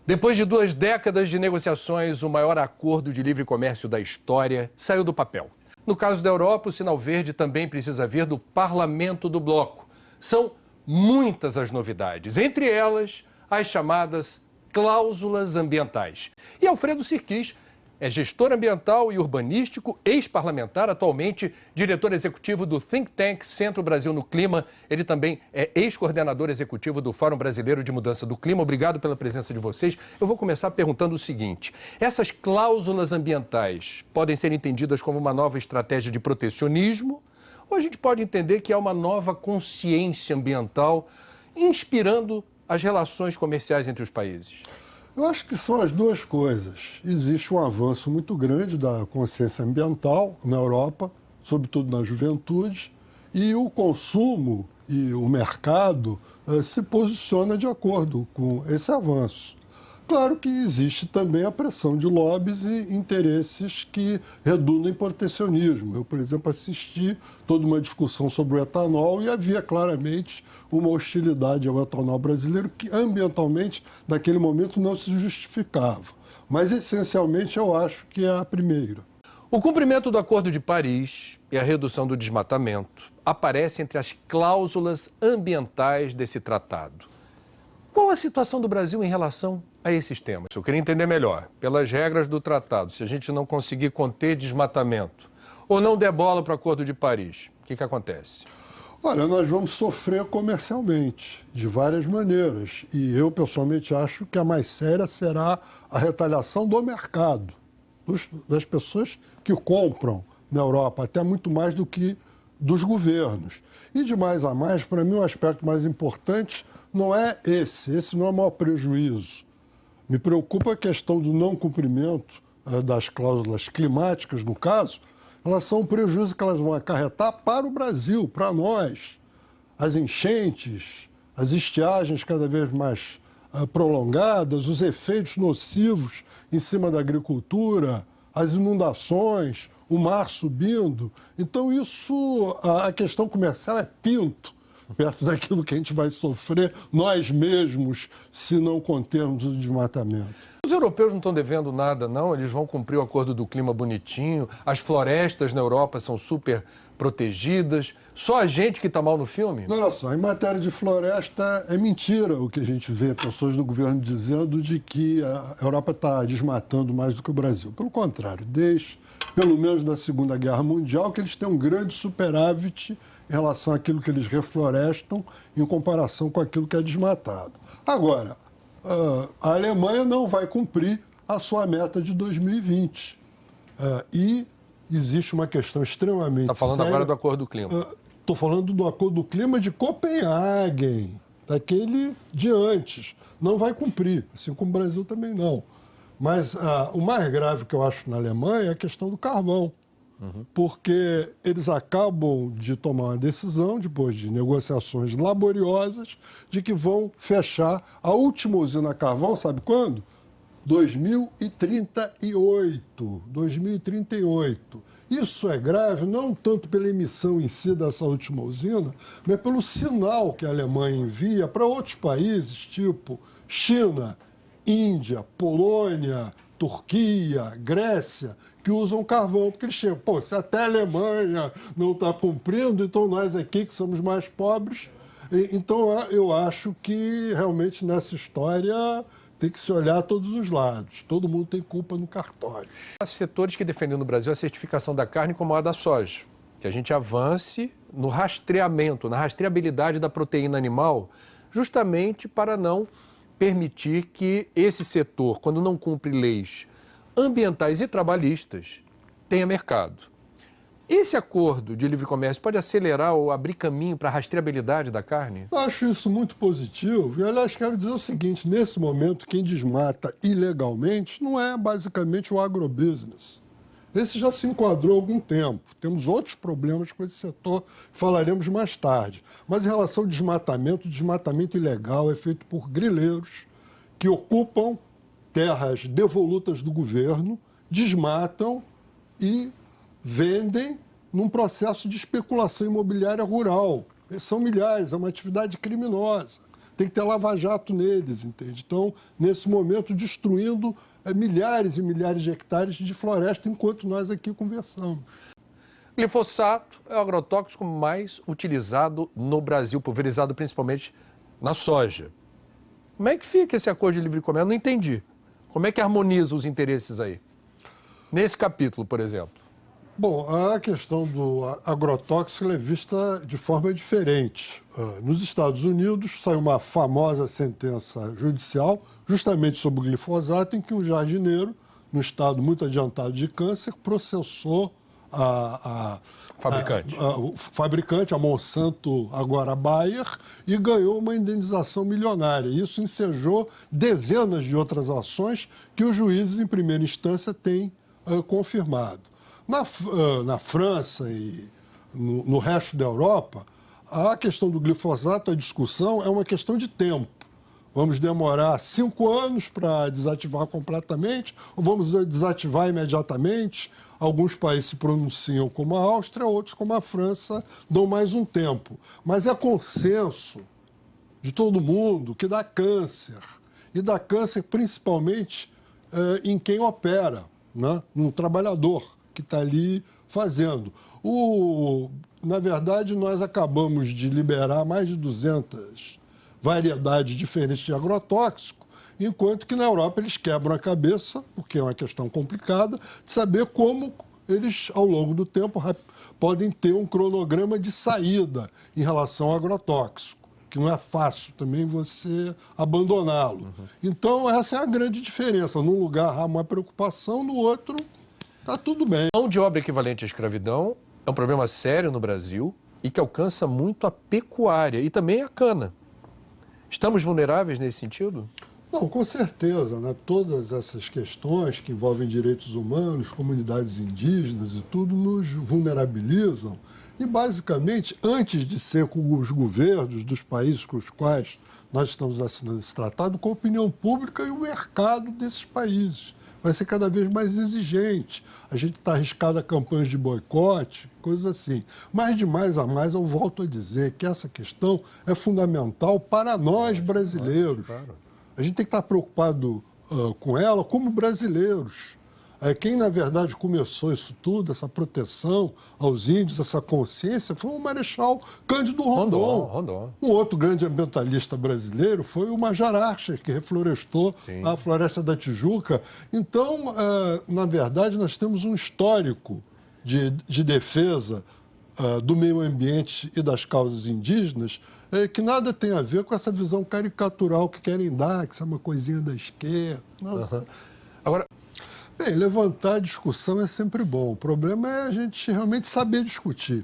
Depois de 2 décadas de negociações, o maior acordo de livre comércio da história saiu do papel. No caso da Europa, o sinal verde também precisa vir do parlamento do bloco. São muitas as novidades, entre elas as chamadas cláusulas ambientais. E Alfredo Sirquis é gestor ambiental e urbanístico, ex-parlamentar, atualmente diretor executivo do think tank Centro Brasil no Clima. Ele também é ex-coordenador executivo do Fórum Brasileiro de Mudança do Clima. Obrigado pela presença de vocês. Eu vou começar perguntando o seguinte: essas cláusulas ambientais podem ser entendidas como uma nova estratégia de protecionismo, ou a gente pode entender que é uma nova consciência ambiental inspirando as relações comerciais entre os países? Eu acho que são as duas coisas. Existe um avanço muito grande da consciência ambiental na Europa, sobretudo na juventude, e o consumo e o mercado se posiciona de acordo com esse avanço. Claro que existe também a pressão de lobbies e interesses que redundam em protecionismo. Eu, por exemplo, assisti toda uma discussão sobre o etanol e havia claramente uma hostilidade ao etanol brasileiro que ambientalmente, naquele momento, não se justificava. Mas, essencialmente, eu acho que é a primeira. O cumprimento do Acordo de Paris e a redução do desmatamento aparecem entre as cláusulas ambientais desse tratado. Qual a situação do Brasil em relação a esses temas? Eu queria entender melhor, pelas regras do tratado, se a gente não conseguir conter desmatamento ou não der bola para o Acordo de Paris, o que acontece? Olha, nós vamos sofrer comercialmente, de várias maneiras. E eu, pessoalmente, acho que a mais séria será a retaliação do mercado, das pessoas que compram na Europa, até muito mais do que dos governos. E de mais a mais, para mim, o aspecto mais importante não é esse não é o maior prejuízo. Me preocupa a questão do não cumprimento das cláusulas climáticas, no caso, elas são um prejuízo que elas vão acarretar para o Brasil, para nós. As enchentes, as estiagens cada vez mais prolongadas, os efeitos nocivos em cima da agricultura, as inundações, o mar subindo. Então, a questão comercial é pinto perto daquilo que a gente vai sofrer nós mesmos se não contermos o desmatamento. Os europeus não estão devendo nada, não. Eles vão cumprir o Acordo do Clima bonitinho. As florestas na Europa são super protegidas. Só a gente que está mal no filme? Olha só, em matéria de floresta, é mentira o que a gente vê pessoas do governo dizendo de que a Europa está desmatando mais do que o Brasil. Pelo contrário, desde, pelo menos da Segunda Guerra Mundial, que eles têm um grande superávit em relação àquilo que eles reflorestam em comparação com aquilo que é desmatado. Agora, a Alemanha não vai cumprir a sua meta de 2020. E existe uma questão extremamente séria. Está falando agora do Acordo do Clima. Estou falando do Acordo do Clima de Copenhague, daquele de antes. Não vai cumprir, assim como o Brasil também não. Mas o mais grave que eu acho na Alemanha é a questão do carvão. Porque eles acabam de tomar uma decisão, depois de negociações laboriosas, de que vão fechar a última usina a carvão, sabe quando? 2038. 2038. Isso é grave não tanto pela emissão em si dessa última usina, mas pelo sinal que a Alemanha envia para outros países, tipo China, Índia, Polônia, Turquia, Grécia, que usam carvão, porque eles chegam, se até a Alemanha não está cumprindo, então nós aqui que somos mais pobres. Então eu acho que realmente nessa história tem que se olhar a todos os lados. Todo mundo tem culpa no cartório. Há setores que defendem no Brasil a certificação da carne como a da soja, que a gente avance no rastreamento, na rastreabilidade da proteína animal, justamente para não permitir que esse setor, quando não cumpre leis ambientais e trabalhistas, tenha mercado. Esse acordo de livre comércio pode acelerar ou abrir caminho para a rastreabilidade da carne? Eu acho isso muito positivo. E, aliás, quero dizer o seguinte, nesse momento, quem desmata ilegalmente não é basicamente o agrobusiness. Esse já se enquadrou há algum tempo. Temos outros problemas com esse setor, falaremos mais tarde. Mas em relação ao desmatamento, o desmatamento ilegal é feito por grileiros que ocupam terras devolutas do governo, desmatam e vendem num processo de especulação imobiliária rural. São milhares, é uma atividade criminosa. tem que ter lava-jato neles, entende? Então, nesse momento, destruindo milhares e milhares de hectares de floresta, enquanto nós aqui conversamos. Glifosato é o agrotóxico mais utilizado no Brasil, pulverizado principalmente na soja. Como é que fica esse acordo de livre comércio? Eu não entendi. Como é que harmoniza os interesses aí? Nesse capítulo, por exemplo. Bom, a questão do agrotóxico é vista de forma diferente. Nos Estados Unidos, saiu uma famosa sentença judicial justamente sobre o glifosato, em que um jardineiro, num estado muito adiantado de câncer, processou o fabricante, a Monsanto, agora a Bayer, e ganhou uma indenização milionária. Isso ensejou dezenas de ações que os juízes, em primeira instância, têm confirmado. Na França e no resto da Europa, a questão do glifosato, a discussão é uma questão de tempo. Vamos demorar 5 anos para desativar completamente ou vamos desativar imediatamente? Alguns países se pronunciam como a Áustria, outros como a França dão mais um tempo. Mas é consenso de todo mundo que dá câncer. E dá câncer principalmente em quem opera, né? No trabalhador que está ali fazendo. Na verdade, nós acabamos de liberar mais de 200 variedades diferentes de agrotóxico, enquanto que na Europa eles quebram a cabeça, porque é uma questão complicada, de saber como eles, ao longo do tempo, podem ter um cronograma de saída em relação ao agrotóxico, que não é fácil também você abandoná-lo. Uhum. Então, essa é a grande diferença. Num lugar há uma preocupação, no outro está tudo bem. A mão de obra equivalente à escravidão é um problema sério no Brasil e que alcança muito a pecuária e também a cana. Estamos vulneráveis nesse sentido? Não, com certeza, né? Todas essas questões que envolvem direitos humanos, comunidades indígenas e tudo nos vulnerabilizam. E, basicamente, antes de ser com os governos dos países com os quais nós estamos assinando esse tratado, com a opinião pública e o mercado desses países. Vai ser cada vez mais exigente. A gente está arriscado a campanhas de boicote, coisas assim. Mas, de mais a mais, eu volto a dizer que essa questão é fundamental para nós brasileiros. A gente tem que estar preocupado com ela como brasileiros. Quem, na verdade, começou isso tudo, essa proteção aos índios, essa consciência, foi o Marechal Cândido Rondon. Um outro grande ambientalista brasileiro foi o Major Archer, que reflorestou a Floresta da Tijuca. Então, na verdade, nós temos um histórico de defesa do meio ambiente e das causas indígenas que nada tem a ver com essa visão caricatural que querem dar, que isso é uma coisinha da esquerda. Uhum. Agora... Bem, levantar a discussão é sempre bom. O problema é a gente realmente saber discutir.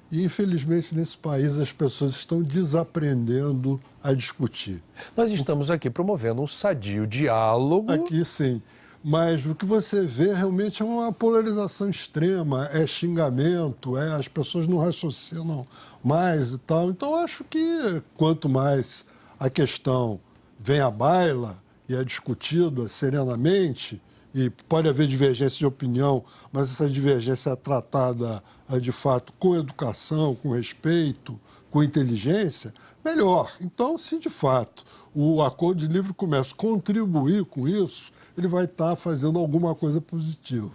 E, infelizmente, nesse país, as pessoas estão desaprendendo a discutir. Nós estamos aqui promovendo um sadio diálogo. Aqui, sim. Mas o que você vê realmente é uma polarização extrema, é xingamento, as pessoas não raciocinam mais e tal. Então, acho que quanto mais a questão vem à baila e é discutida serenamente, e pode haver divergência de opinião, mas essa divergência é tratada, de fato, com educação, com respeito, com inteligência, melhor. Então, se de fato o Acordo de Livre Comércio contribuir com isso, ele vai estar fazendo alguma coisa positiva.